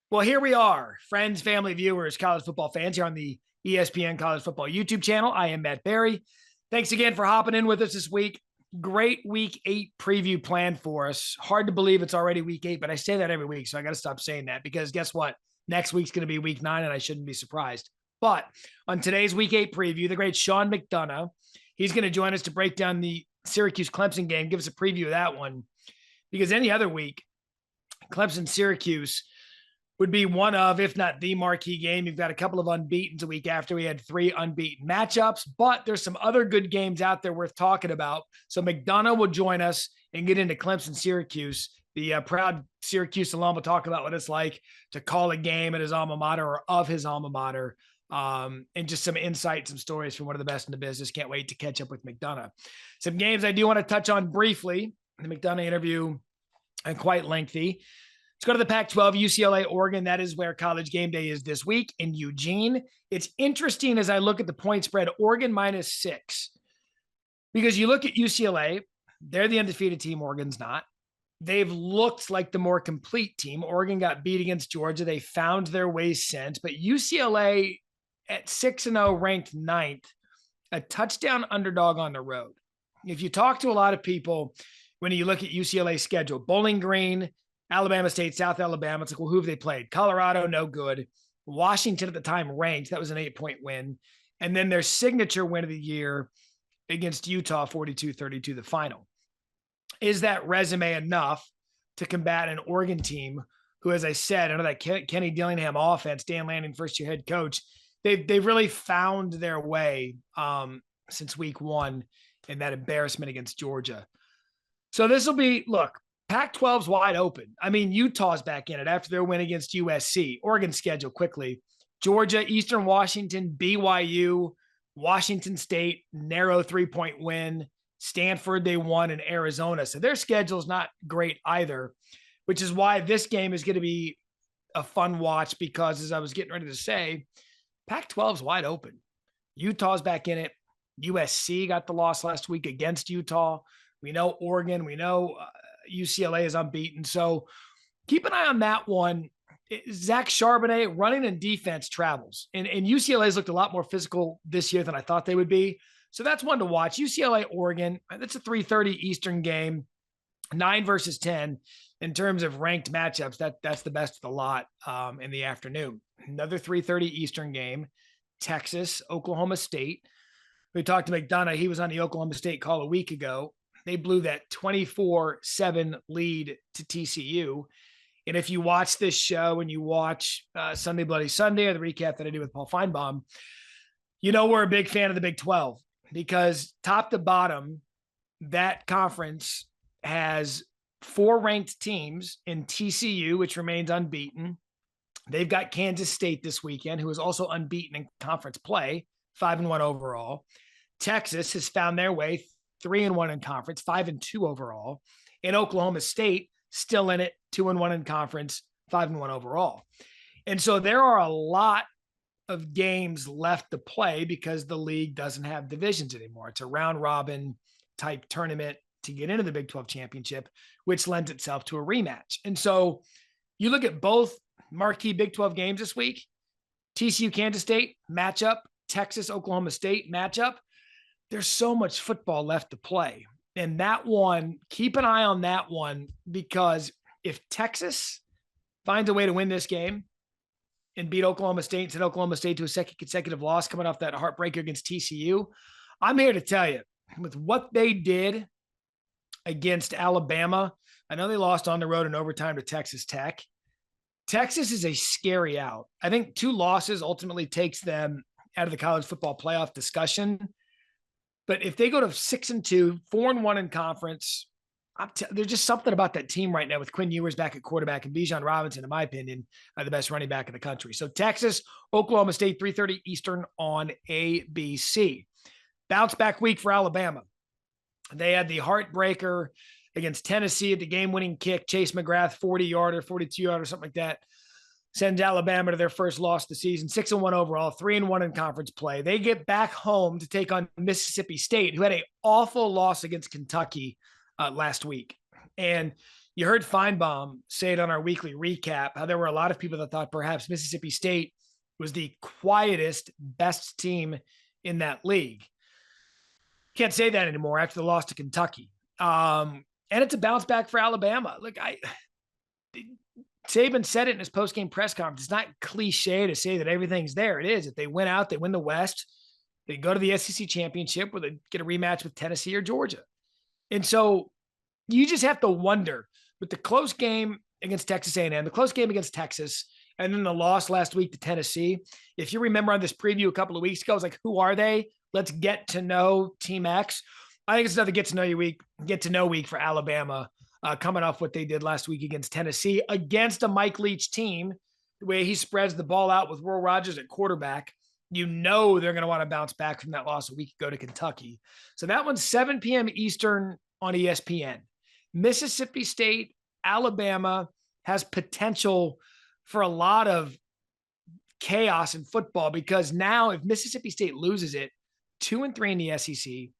Well, here we are, friends, family, viewers, college football fans here on the ESPN College Football YouTube channel. I am Matt Barrie. Thanks again for hopping in with us this week. Great week 8 preview planned for us. Hard to believe it's already week 8, but I say that every week, so I got to stop saying that because guess what? Next week's going to be week 9, and I shouldn't be surprised. But on today's week 8 preview, the great Sean McDonough, he's going to join us to break down the Syracuse Clemson game, give us a preview of that one. Because any other week, Clemson Syracuse would be one of, if not the marquee game. You've got a couple of unbeatens a week after we had 3 unbeaten matchups, but there's some other good games out there worth talking about. So McDonough will join us and get into Clemson Syracuse. The proud Syracuse alum will talk about what it's like to call a game at his alma mater or of his alma mater, and just some insight, some stories from one of the best in the business. Can't wait to catch up with McDonough. Some games I do want to touch on briefly. The McDonough interview, and quite lengthy. Let's go to the Pac-12, UCLA, Oregon. That is where College GameDay is this week in Eugene. It's interesting as I look at the point spread, Oregon -6. Because you look at UCLA, they're the undefeated team. Oregon's not. They've looked like the more complete team. Oregon got beat against Georgia. They found their way since. But UCLA at 6-0, ranked 9th, a touchdown underdog on the road. If you talk to a lot of people, when you look at UCLA's schedule, Bowling Green, Alabama State, South Alabama, it's like, well, who have they played? Colorado, no good. Washington at the time ranked. That was an 8-point win. And then their signature win of the year against Utah, 42-32, the final. Is that resume enough to combat an Oregon team who, as I said, under that Kenny Dillingham offense, Dan Lanning, first-year head coach, they've really found their way since week 1 in that embarrassment against Georgia. So this will be, look, Pac-12's wide open. I mean, Utah's back in it after their win against USC. Oregon's schedule quickly. Georgia, Eastern Washington, BYU, Washington State, narrow 3-point win. Stanford, they won, in Arizona. So their schedule's not great either, which is why this game is going to be a fun watch because, as I was getting ready to say, Pac-12's wide open. Utah's back in it. USC got the loss last week against Utah. We know Oregon. We know UCLA is unbeaten. So keep an eye on that one. Zach Charbonnet, running and defense, travels. And UCLA's looked a lot more physical this year than I thought they would be. So that's one to watch. UCLA, Oregon, that's a 3:30 Eastern game, 9 versus 10 in terms of ranked matchups. That's the best of the lot in the afternoon. Another 3:30 Eastern game, Texas, Oklahoma State. We talked to McDonough. He was on the Oklahoma State call a week ago. They blew that 24-7 lead to TCU. And if you watch this show and you watch Sunday Bloody Sunday, or the recap that I do with Paul Feinbaum, you know we're a big fan of the Big 12 because top to bottom, that conference has 4 ranked teams in TCU, which remains unbeaten. They've got Kansas State this weekend, who is also unbeaten in conference play, 5-1 overall. Texas has found their way, 3-1 in conference, 5-2 overall. And Oklahoma State still in it, 2-1 in conference, 5-1 overall. And so there are a lot of games left to play because the league doesn't have divisions anymore. It's a round robin type tournament to get into the Big 12 championship, which lends itself to a rematch. And so you look at both marquee Big 12 games this week, TCU, Kansas State matchup, Texas, Oklahoma State matchup. There's so much football left to play. And that one, keep an eye on that one, because if Texas finds a way to win this game and beat Oklahoma State and send Oklahoma State to a second consecutive loss coming off that heartbreaker against TCU, I'm here to tell you, with what they did against Alabama, I know they lost on the road in overtime to Texas Tech. Texas is a scary out. I think 2 losses ultimately takes them out of the college football playoff discussion. But if they go to 6-2, 4-1 in conference, there's just something about that team right now with Quinn Ewers back at quarterback and Bijan Robinson, in my opinion, the best running back in the country. So Texas, Oklahoma State, 3:30 Eastern on ABC. Bounce back week for Alabama. They had the heartbreaker against Tennessee at the game-winning kick. Chase McGrath, 40-yarder, 42-yarder, something like that, sends Alabama to their first loss of the season, 6-1 overall, 3-1 in conference play. They get back home to take on Mississippi State, who had an awful loss against Kentucky last week. And You heard Feinbaum say it on our weekly recap, how there were a lot of people that thought perhaps Mississippi State was the quietest, best team in that league. Can't say that anymore after the loss to Kentucky. And it's a bounce back for Alabama. Look, Saban said it in his post-game press conference. It's not cliche to say that everything's there. It is. If they win out, they win the West, they go to the SEC championship where they get a rematch with Tennessee or Georgia. And so you just have to wonder with the close game against Texas A&M, the close game against Texas, and then the loss last week to Tennessee. If you remember on this preview a couple of weeks ago, I was like, who are they? Let's get to know Team X. I think it's another get to know week for Alabama, coming off what they did last week against Tennessee, against a Mike Leach team. The way he spreads the ball out with Will Rogers at quarterback, you know they're going to want to bounce back from that loss a week ago to Kentucky. So that one's 7 p.m. Eastern on ESPN. Mississippi State, Alabama has potential for a lot of chaos in football, because now if Mississippi State loses it, 2-3 in the SEC,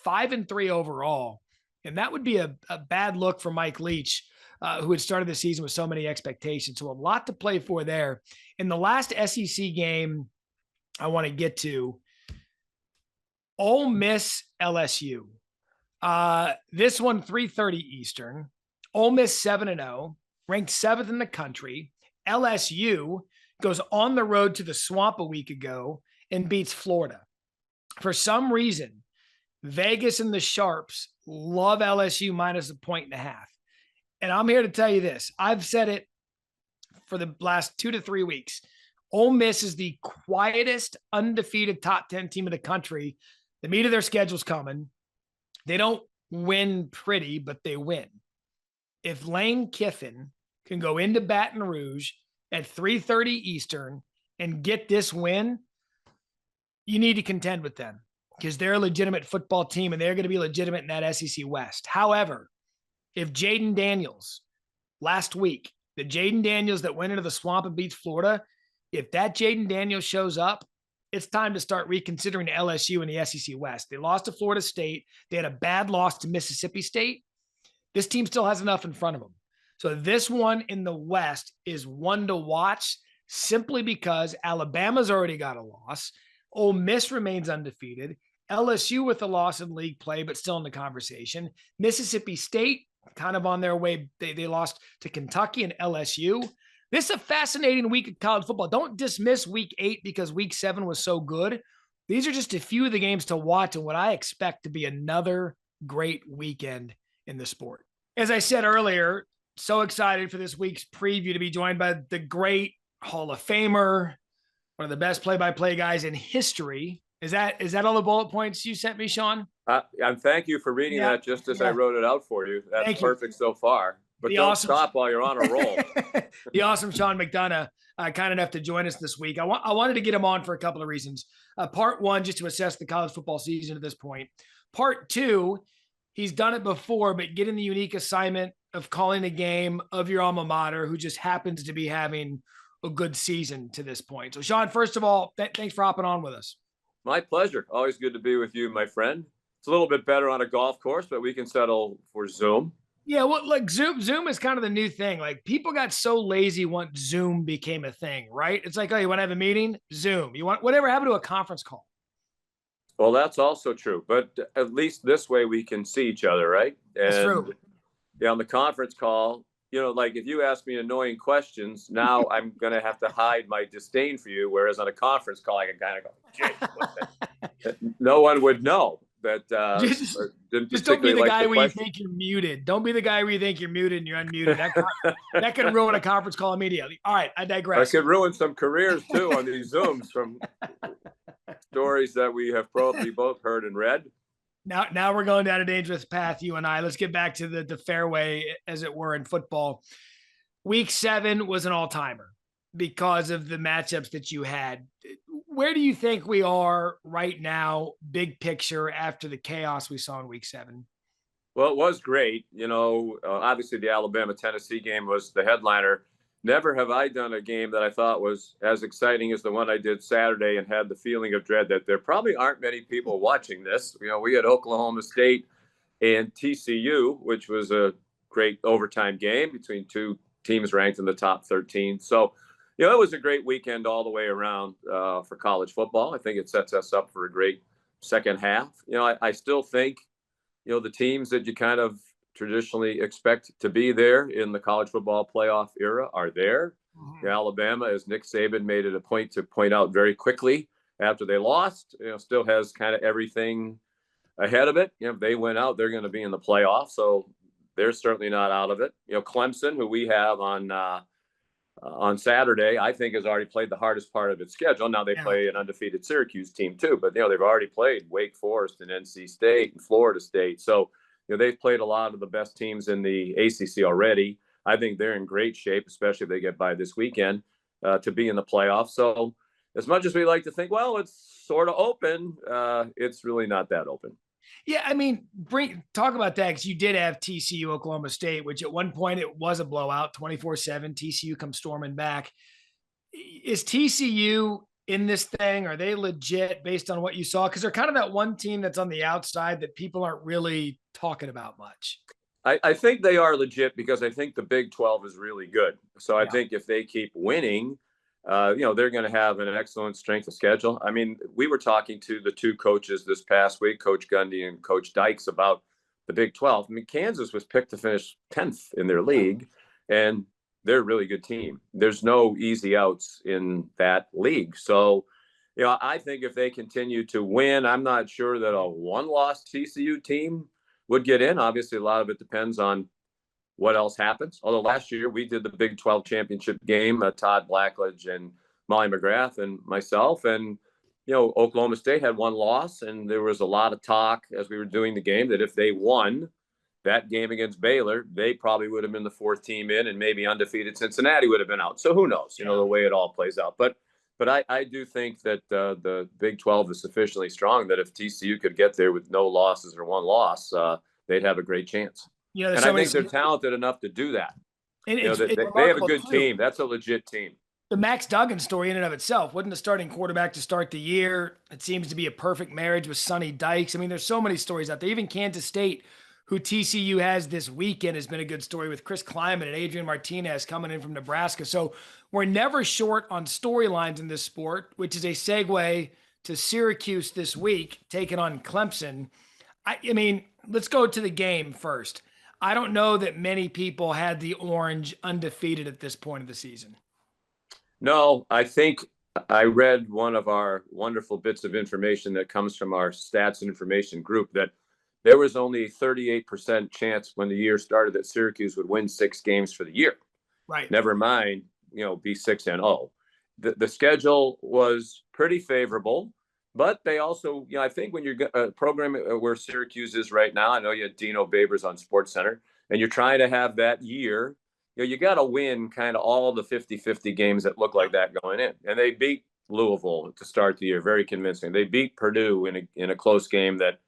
5-3 overall, and that would be a bad look for Mike Leach, who had started the season with so many expectations. So a lot to play for there. In the last SEC game I want to get to, Ole Miss LSU. This one, 3:30 Eastern. Ole Miss 7-0, ranked 7th in the country. LSU goes on the road to the Swamp a week ago and beats Florida. For some reason, Vegas and the Sharps love LSU minus 1.5. And I'm here to tell you this. I've said it for the last 2 to 3 weeks. Ole Miss is the quietest, undefeated top 10 team in the country. The meat of their schedule's coming. They don't win pretty, but they win. If Lane Kiffin can go into Baton Rouge at 3:30 Eastern and get this win, you need to contend with them, because they're a legitimate football team and they're going to be legitimate in that SEC West. However, if Jaden Daniels last week, the Jaden Daniels that went into the Swamp and beats Florida, if that Jaden Daniels shows up, it's time to start reconsidering LSU in the SEC West. They lost to Florida State. They had a bad loss to Mississippi State. This team still has enough in front of them. So this one in the West is one to watch, simply because Alabama's already got a loss. Ole Miss remains undefeated. LSU with a loss in league play, but still in the conversation. Mississippi State kind of on their way. They lost to Kentucky and LSU. This is a fascinating week of college football. Don't dismiss week 8 because week 7 was so good. These are just a few of the games to watch and what I expect to be another great weekend in the sport. As I said earlier, so excited for this week's preview to be joined by the great Hall of Famer, one of the best play-by-play guys in history. Is that all the bullet points you sent me, Sean? Thank you for reading that just as I wrote it out for you. That's perfect so far. But don't stop while you're on a roll. The awesome Sean McDonough, kind enough to join us this week. I wanted to get him on for a couple of reasons. Part one, just to assess the college football season at this point. Part two, he's done it before, but getting the unique assignment of calling a game of your alma mater, who just happens to be having a good season to this point. So, Sean, first of all, thanks for hopping on with us. My pleasure. Always good to be with you, my friend. It's a little bit better on a golf course, but we can settle for Zoom. Yeah, well, like Zoom is kind of the new thing. Like, people got so lazy once Zoom became a thing, right? It's like, oh, you want to have a meeting? Zoom. You want whatever happened to a conference call? Well, that's also true. But at least this way we can see each other, right? That's true. Yeah, on the conference call, like if you ask me annoying questions, now I'm going to have to hide my disdain for you. Whereas on a conference call, I can kind of go, no one would know. That just don't be the guy where you think you're muted. Don't be the guy where you think you're muted and you're unmuted. That could ruin a conference call immediately. All right, I digress. That could ruin some careers too on these Zooms from stories that we have probably both heard and read. Now we're going down a dangerous path, you and I. Let's get back to the fairway, as it were, in football. Week 7 was an all-timer because of the matchups that you had. Where do you think we are right now, big picture, after the chaos we saw in week 7? Well, it was great. Obviously the Alabama-Tennessee game was the headliner. Never have I done a game that I thought was as exciting as the one I did Saturday, and had the feeling of dread that there probably aren't many people watching this. We had Oklahoma State and TCU, which was a great overtime game between two teams ranked in the top 13. So, it was a great weekend all the way around for college football. I think it sets us up for a great second half. I still think, the teams that you kind of traditionally expect to be there in the college football playoff era are there. Mm-hmm. Alabama, as Nick Saban made it a point to point out very quickly after they lost, still has kind of everything ahead of it. If they win out, they're going to be in the playoff. So they're certainly not out of it. Clemson, who we have on Saturday, I think has already played the hardest part of its schedule. Now they play an undefeated Syracuse team too, but they've already played Wake Forest and NC State and Florida State. So they've played a lot of the best teams in the ACC already. I think they're in great shape, especially if they get by this weekend, to be in the playoffs. So as much as we like to think, well, it's sort of open, it's really not that open. Yeah, I mean, talk about that, because you did have TCU Oklahoma State, which at one point it was a blowout, 24-7. TCU comes storming back. Is TCU in this thing? Are they legit based on what you saw? Because they're kind of that one team that's on the outside that people aren't really talking about much. I think they are legit because I think the Big 12 is really good. So I think if they keep winning, they're going to have an excellent strength of schedule. I mean, we were talking to the two coaches this past week, Coach Gundy and Coach Dykes, about the Big 12. I mean, Kansas was picked to finish 10th in their league, and they're a really good team. There's no easy outs in that league. So, I think if they continue to win, I'm not sure that a one-loss TCU team would get in. Obviously, a lot of it depends on what else happens. Although last year we did the Big 12 championship game, Todd Blackledge and Molly McGrath and myself. And, Oklahoma State had one loss, and there was a lot of talk as we were doing the game that if they won that game against Baylor, they probably would have been the fourth team in, and maybe undefeated Cincinnati would have been out. So who knows, the way it all plays out. But I do think that the Big 12 is sufficiently strong that if TCU could get there with no losses or one loss, they'd have a great chance. And I think they're talented enough to do that. They have a good team. That's a legit team. The Max Duggan story in and of itself, wasn't the starting quarterback to start the year. It seems to be a perfect marriage with Sonny Dykes. I mean, there's so many stories out there. Even Kansas State, who TCU has this weekend, has been a good story with Chris Kleiman and Adrian Martinez coming in from Nebraska. So we're never short on storylines in this sport, which is a segue to Syracuse this week, taking on Clemson. I mean, let's go to the game first. I don't know that many people had the Orange undefeated at this point of the season. No, I think I read one of our wonderful bits of information that comes from our stats and information group that there was only a 38% chance when the year started that Syracuse would win 6 games for the year. Right. Never mind, be 6-0. The schedule was pretty favorable, but they also, I think when you're a program where Syracuse is right now, I know you had Dino Babers on SportsCenter, and you're trying to have that year, you got to win kind of all the 50-50 games that look like that going in. And they beat Louisville to start the year, very convincing. They beat Purdue in a close game that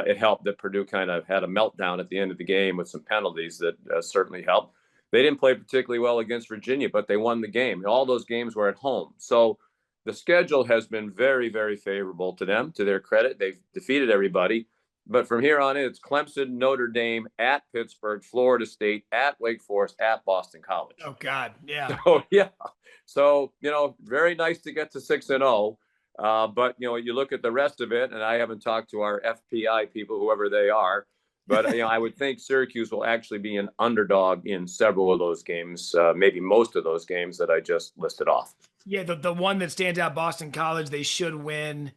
it helped that Purdue kind of had a meltdown at the end of the game with some penalties that certainly helped. They didn't play particularly well against Virginia, but they won the game. All those games were at home. So the schedule has been very, very favorable to them, to their credit. They've defeated everybody. But from here on in, it's Clemson, Notre Dame, at Pittsburgh, Florida State, at Wake Forest, at Boston College. Oh, God. Yeah. So, yeah. So, very nice to get to 6-0. But, you look at the rest of it, and I haven't talked to our FPI people, whoever they are, but, I would think Syracuse will actually be an underdog in several of those games, maybe most of those games that I just listed off. Yeah, the one that stands out, Boston College, they should win.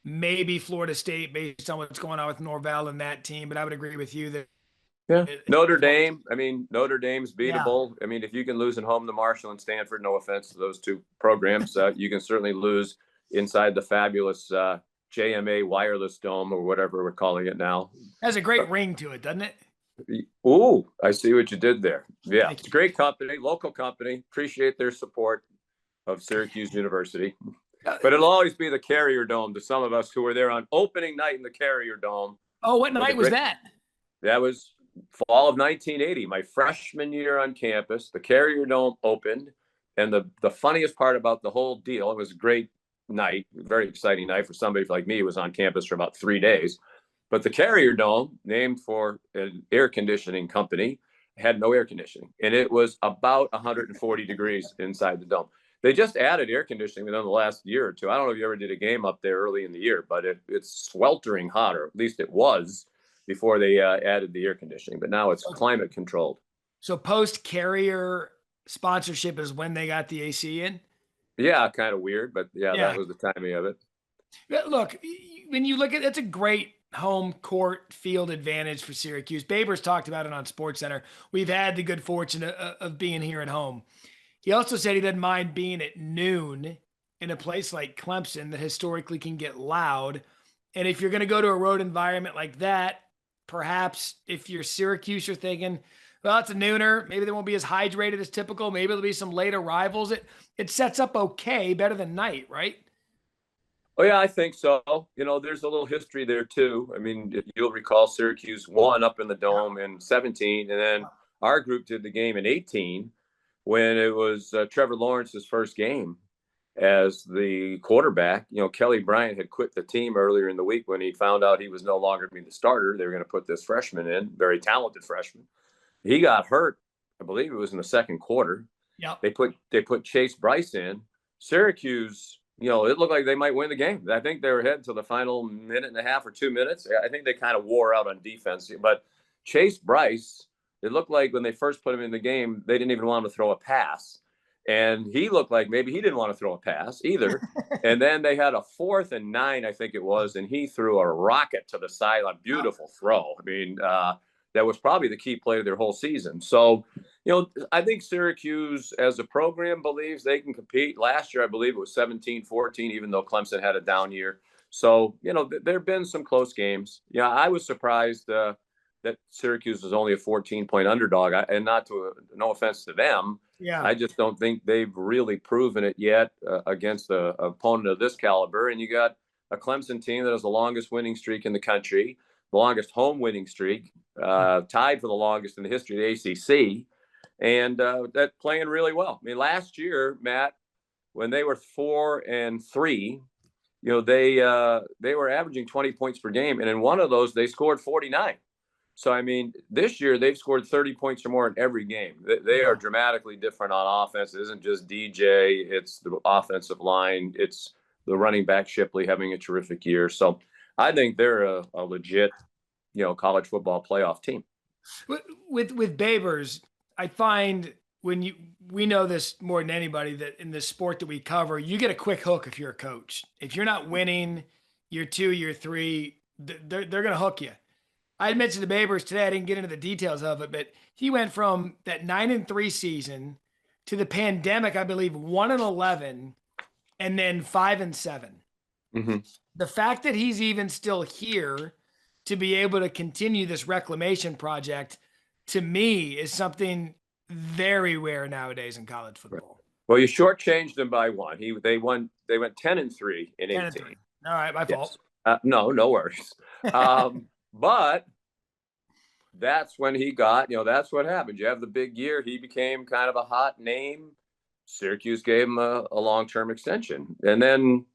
Maybe Florida State based on what's going on with Norvell and that team, but I would agree with you that Notre Dame, Notre Dame's beatable. Yeah. If you can lose at home to Marshall and Stanford, no offense to those two programs, you can certainly lose inside the fabulous JMA Wireless Dome or whatever we're calling it now. Has a great ring to it, doesn't it? Ooh, I see what you did there. Yeah, it's a great company, local company. Appreciate their support of Syracuse University. But it'll always be the Carrier Dome to some of us who were there on opening night in the Carrier Dome. Oh, what night was that? That was fall of 1980, my freshman year on campus. The Carrier Dome opened, and the funniest part about the whole deal, it was a great night, very exciting night for somebody like me who was on campus for about 3 days. But the Carrier Dome, named for an air conditioning company, had no air conditioning, and it was about 140 degrees inside the dome. They just added air conditioning within the last year or two. I don't know if you ever did a game up there early in the year, but it's sweltering hot, or at least it was before they added the air conditioning. But now it's climate controlled. So post Carrier sponsorship is when they got the AC in? Yeah, kind of weird, but yeah, Yeah. that was the timing of it. Look, when you look at it's a great home court field advantage for Syracuse. Babers talked about it on SportsCenter. We've had the good fortune of being here at home. He also said he doesn't mind being at noon in a place like Clemson that historically can get loud. And if you're going to go to a road environment like that, perhaps if you're Syracuse, you're thinking, well, it's a nooner. Maybe they won't be as hydrated as typical. Maybe there'll be some late arrivals. It sets up okay, better than night, right? Oh, yeah, I think so. There's a little history there, too. I mean, you'll recall Syracuse won up in the Dome in 17, and then our group did the game in 18 when it was Trevor Lawrence's first game as the quarterback. Kelly Bryant had quit the team earlier in the week when he found out he was no longer going to be the starter. They were going to put this freshman in, very talented freshman. He got hurt, I believe it was in the second quarter. Yeah. They put Chase Bryce in. Syracuse, it looked like they might win the game. I think they were heading to the final minute and a half or 2 minutes. I think they kind of wore out on defense. But Chase Bryce, it looked like when they first put him in the game, they didn't even want him to throw a pass. And he looked like maybe he didn't want to throw a pass either. And then they had a 4th and 9, I think it was, and he threw a rocket to the sideline. Beautiful throw. I mean, that was probably the key play of their whole season. So, I think Syracuse as a program believes they can compete. Last year, I believe it was 17-14, even though Clemson had a down year. So, there have been some close games. Yeah, I was surprised that Syracuse was only a 14-point underdog. And no offense to them. Yeah. I just don't think they've really proven it yet against an opponent of this caliber. And you got a Clemson team that has the longest winning streak in the country, the longest home winning streak, tied for the longest in the history of the ACC, and that playing really well. I mean, last year, Matt, when they were 4-3, they were averaging 20 points per game, and in one of those they scored 49. So, I mean, this year they've scored 30 points or more in every game. They are dramatically different on offense. It isn't just DJ, it's the offensive line, it's the running back Shipley having a terrific year. So I think they're a legit, college football playoff team. With Babers, I find we know this more than anybody that in the sport that we cover, you get a quick hook if you're a coach. If you're not winning year 2, year 3, they're going to hook you. I had mentioned the Babers today. I didn't get into the details of it, but he went from that 9-3 season to the pandemic, I believe 1-11, and then 5-7. Mm-hmm. The fact that he's even still here to be able to continue this reclamation project, to me, is something very rare nowadays in college football. Well, you shortchanged them by one. They went 10-3 in 18. All right, my fault. No worries. But that's when he got, that's what happened. You have the big year. He became kind of a hot name. Syracuse gave him a long-term extension. And then,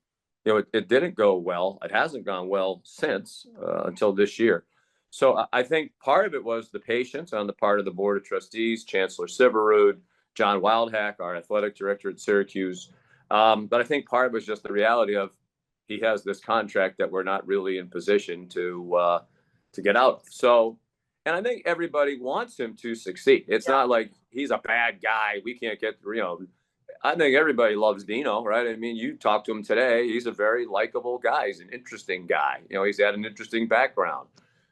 it didn't go well. It hasn't gone well since until this year. So I think part of it was the patience on the part of the Board of Trustees, Chancellor Siverud, John Wildhack, our athletic director at Syracuse. But I think part of it was just the reality of he has this contract that we're not really in position to get out of. So, and I think everybody wants him to succeed. It's not like he's a bad guy. We can't get, I think everybody loves Dino, right? I mean, you talked to him today. He's a very likable guy. He's an interesting guy. He's had an interesting background.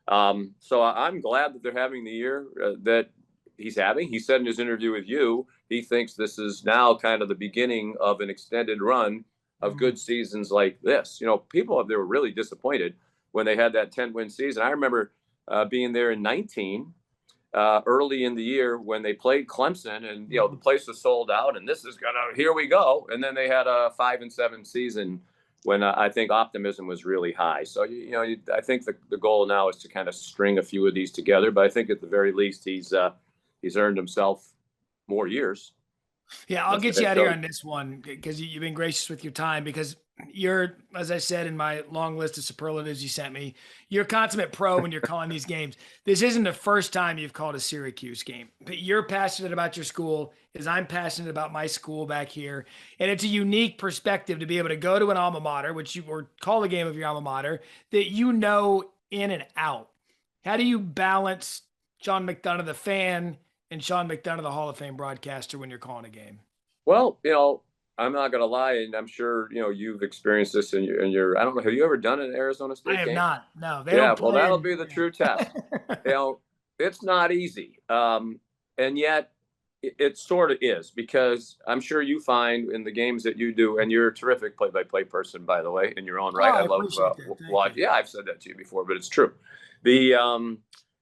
So I'm glad that they're having the year that he's having. He said in his interview with you, he thinks this is now kind of the beginning of an extended run of good seasons like this. People up there were really disappointed when they had that 10-win season. I remember being there in 19, early in the year when they played Clemson, and the place was sold out, and this is here we go. And then they had a 5-7 season when I think optimism was really high. So I think the goal now is to kind of string a few of these together. But I think at the very least he's earned himself more years. Yeah, I'll get you out here on this one because you've been gracious with your time, because You're, as I said in my long list of superlatives you sent me, you're a consummate pro when you're calling these games. This isn't the first time you've called a Syracuse game, but you're passionate about your school as I'm passionate about my school back here. And it's a unique perspective to be able to go to an alma mater, which you or call a game of your alma mater that you know in and out. How do you balance Sean McDonough, the fan, and Sean McDonough, the Hall of Fame broadcaster, when you're calling a game? Well, I'm not going to lie, and I'm sure you've experienced this in your. I don't know. Have you ever done an Arizona I State have game? not. No, they Yeah. don't Well, play that'll in. be the true test. It's not easy, and yet it sort of is, because I'm sure you find in the games that you do, and you're a terrific play-by-play person, by the way, in your own Oh, right. I I love appreciate that. Thank watch. you. Yeah, I've said that to you before, but it's true. The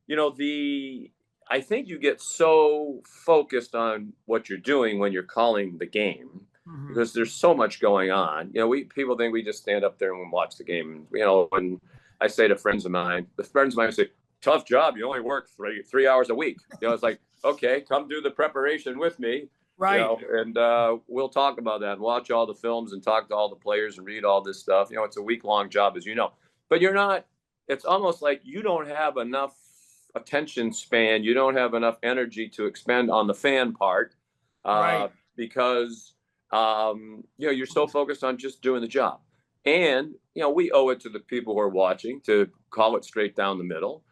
the I think you get so focused on what you're doing when you're calling the game, Mhm. because there's so much going on. We people think we just stand up there and watch the game. And I say to friends of mine, say, "Tough job. You only work three hours a week." It's like, okay, come do the preparation with me. Right. And we'll talk about that and watch all the films and talk to all the players and read all this stuff. It's a week-long job, as you know. But you're not. It's almost like you don't have enough attention span. You don't have enough energy to expend on the fan part, Right. because you're so focused on just doing the job. And we owe it to the people who are watching to call it straight down the middle.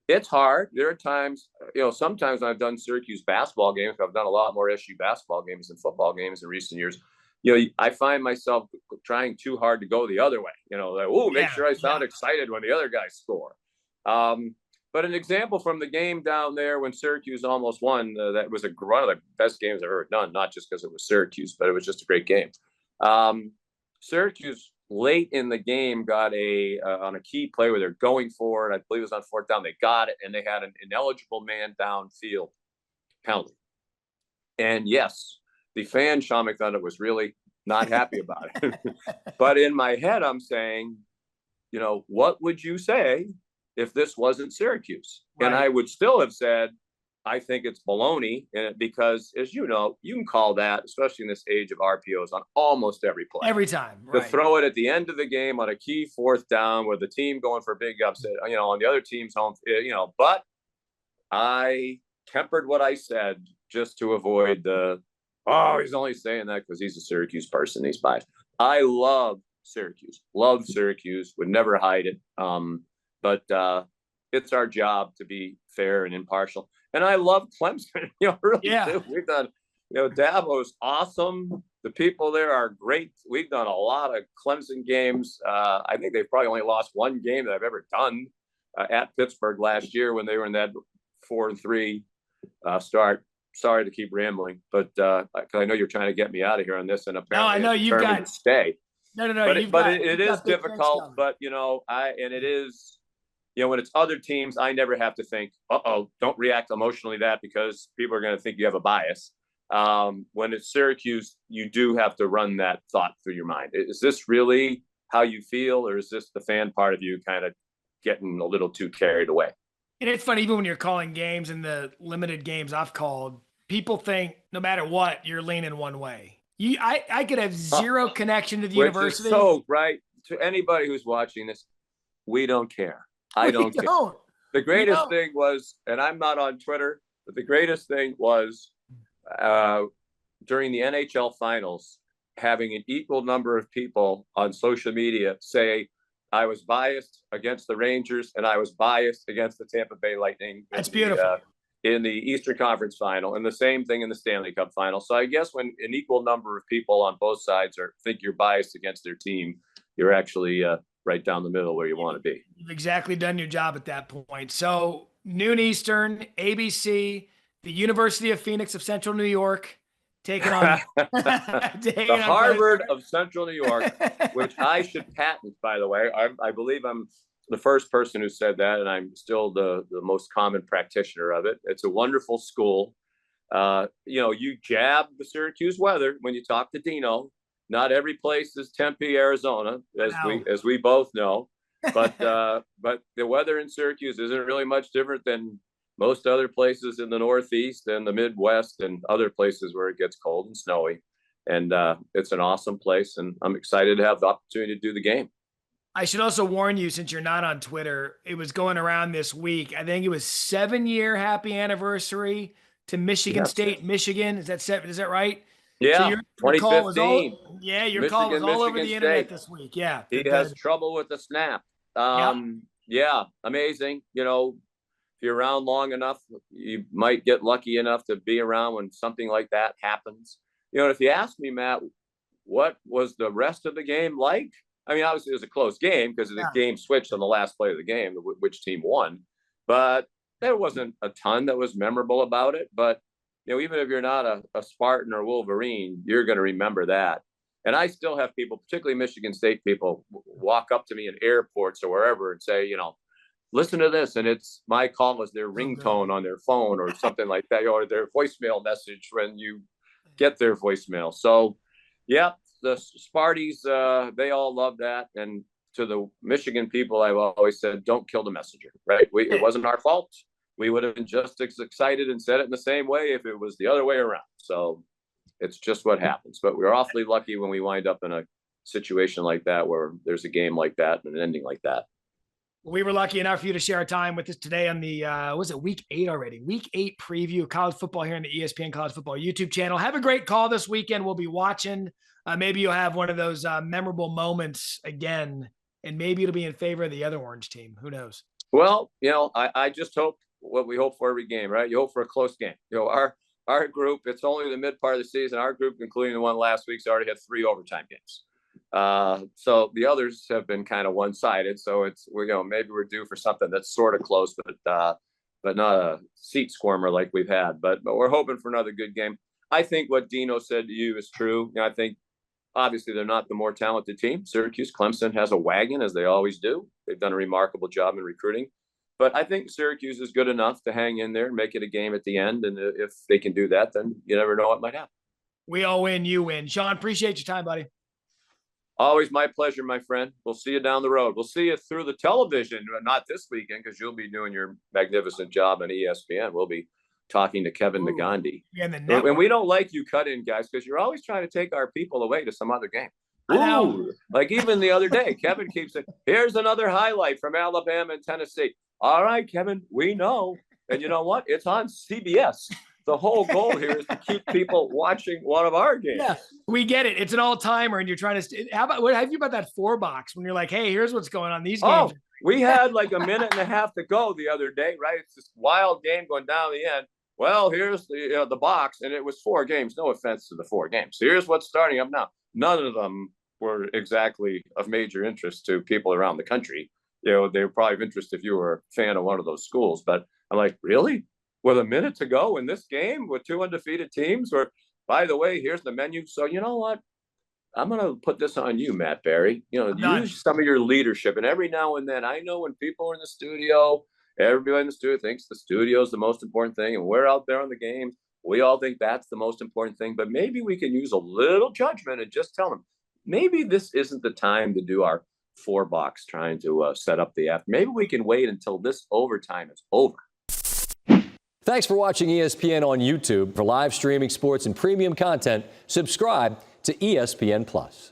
It's hard. There are times, sometimes I've done Syracuse basketball games. I've done a lot more SU basketball games than football games in recent years. I find myself trying too hard to go the other way. Like, make Yeah. sure I sound Yeah. excited when the other guys score. But an example from the game down there when Syracuse almost won, that was one of the best games I've ever done, not just because it was Syracuse, but it was just a great game. Syracuse late in the game got on a key play where they're going for it. I believe it was on fourth down. They got it, and they had an ineligible man downfield penalty. And yes, the fan, Sean McDonough, was really not happy about it. But in my head, I'm saying, what would you say if this wasn't Syracuse? Right. And I would still have said, I think it's baloney, because, as you know, you can call that, especially in this age of RPOs, on almost every play. Every time. Right. To throw it at the end of the game on a key fourth down with the team going for a big upset, on the other team's home, but I tempered what I said just to avoid he's only saying that because he's a Syracuse person. He's biased. I love Syracuse, would never hide it. But it's our job to be fair and impartial. And I love Clemson, really too. We've done, Dabo's awesome. The people there are great. We've done a lot of Clemson games. I think they've probably only lost one game that I've ever done at Pittsburgh last year when they were in that 4-3 start. Sorry to keep rambling, but I know you're trying to get me out of here on this, and apparently I know you've got to stay. No. But it is difficult. But it is. When it's other teams, I never have to think, don't react emotionally because people are going to think you have a bias. When it's Syracuse, you do have to run that thought through your mind. Is this really how you feel, or is this the fan part of you kind of getting a little too carried away? And it's funny, even when you're calling games in the limited games I've called, people think no matter what, you're leaning one way. I could have zero connection to the university. Is so right. To anybody who's watching this, we don't care. I don't care. The greatest thing was, and I'm not on Twitter, but the greatest thing was during the NHL finals, having an equal number of people on social media say, I was biased against the Rangers and I was biased against the Tampa Bay Lightning. That's beautiful. In the Eastern Conference final, and the same thing in the Stanley Cup final. So I guess when an equal number of people on both sides think you're biased against their team, you're actually right down the middle where you want to be. You've exactly done your job at that point. So noon Eastern, ABC, the University of Phoenix of Central New York, taking on the Harvard of Central New York, which I should patent, by the way. I believe I'm the first person who said that, and I'm still the most common practitioner of it. It's a wonderful school. You jab the Syracuse weather when you talk to Dino. Not every place is Tempe, Arizona, as we both know. But but the weather in Syracuse isn't really much different than most other places in the Northeast and the Midwest and other places where it gets cold and snowy. And it's an awesome place, and I'm excited to have the opportunity to do the game. I should also warn you, since you're not on Twitter, it was going around this week. I think it was 7-year happy anniversary to Michigan State, Michigan. Is that right? Yeah, so your 2015. call was your call was all over the internet this week. Yeah. He has trouble with the snap. Yeah, amazing. You know, if you're around long enough, you might get lucky enough to be around when something like that happens. You know, if you ask me, Matt, what was the rest of the game like? I mean, obviously it was a close game because the game switched on the last play of the game, which team won. But there wasn't a ton that was memorable about it. But, you know, even if you're not a Spartan or Wolverine, you're going to remember that. And I still have people, particularly Michigan State people, walk up to me in airports or wherever and say, you know, listen to this. And it's my call is their ringtone on their phone or something like that, or their voicemail message when you get their voicemail. So, yeah, the Sparties, they all love that. And to the Michigan people, I've always said, don't kill the messenger, right? It wasn't our fault. We would have been just as excited and said it in the same way if it was the other way around. So it's just what happens. But we're awfully lucky when we wind up in a situation like that, where there's a game like that and an ending like that. We were lucky enough for you to share time with us today on the, was it week 8 already? Week 8 preview of college football here on the ESPN College Football YouTube channel. Have a great call this weekend. We'll be watching. Maybe you'll have one of those memorable moments again, and maybe it'll be in favor of the other orange team. Who knows? Well, you know, I just hope what we hope for every game, right? You hope for a close game. You know, our group, it's only the mid part of the season. Our group, including the one last week's, already had 3 overtime games. So the others have been kind of one-sided. So maybe we're due for something that's sort of close, but not a seat squirmer like we've had. But we're hoping for another good game. I think what Dino said to you is true. You know, I think obviously they're not the more talented team. Syracuse, Clemson has a wagon, as they always do. They've done a remarkable job in recruiting. But I think Syracuse is good enough to hang in there and make it a game at the end. And if they can do that, then you never know what might happen. We all win, you win. Sean, appreciate your time, buddy. Always my pleasure, my friend. We'll see you down the road. We'll see you through the television, not this weekend because you'll be doing your magnificent job on ESPN. We'll be talking to Kevin Nagandi. And we don't like you cut-in guys because you're always trying to take our people away to some other game. Ooh, like even the other day, Kevin keeps saying, here's another highlight from Alabama and Tennessee. All right, Kevin, we know. And you know what? It's on CBS. The whole goal here is to keep people watching one of our games. Yeah, we get it. It's an all-timer, and you're trying to what have you about that 4 box when you're like, hey, here's what's going on these games. We had like a minute and a half to go the other day, right? It's this wild game going down the end. Well, here's the box, and it was 4 games. No offense to the 4 games. So here's what's starting up now. None of them were exactly of major interest to people around the country. You know, they were probably of interest if you were a fan of one of those schools. But I'm like, really? With a minute to go in this game with 2 undefeated teams? Or, by the way, here's the menu. So you know what? I'm going to put this on you, Matt Barrie. You know, use some of your leadership. And every now and then, I know when people are in the studio, everybody in the studio thinks the studio is the most important thing. And we're out there on the game. We all think that's the most important thing. But maybe we can use a little judgment and just tell them, maybe this isn't the time to do our 4 box trying to set up the after. Maybe we can wait until this overtime is over. Thanks for watching ESPN on YouTube. For live streaming sports and premium content, subscribe to ESPN+.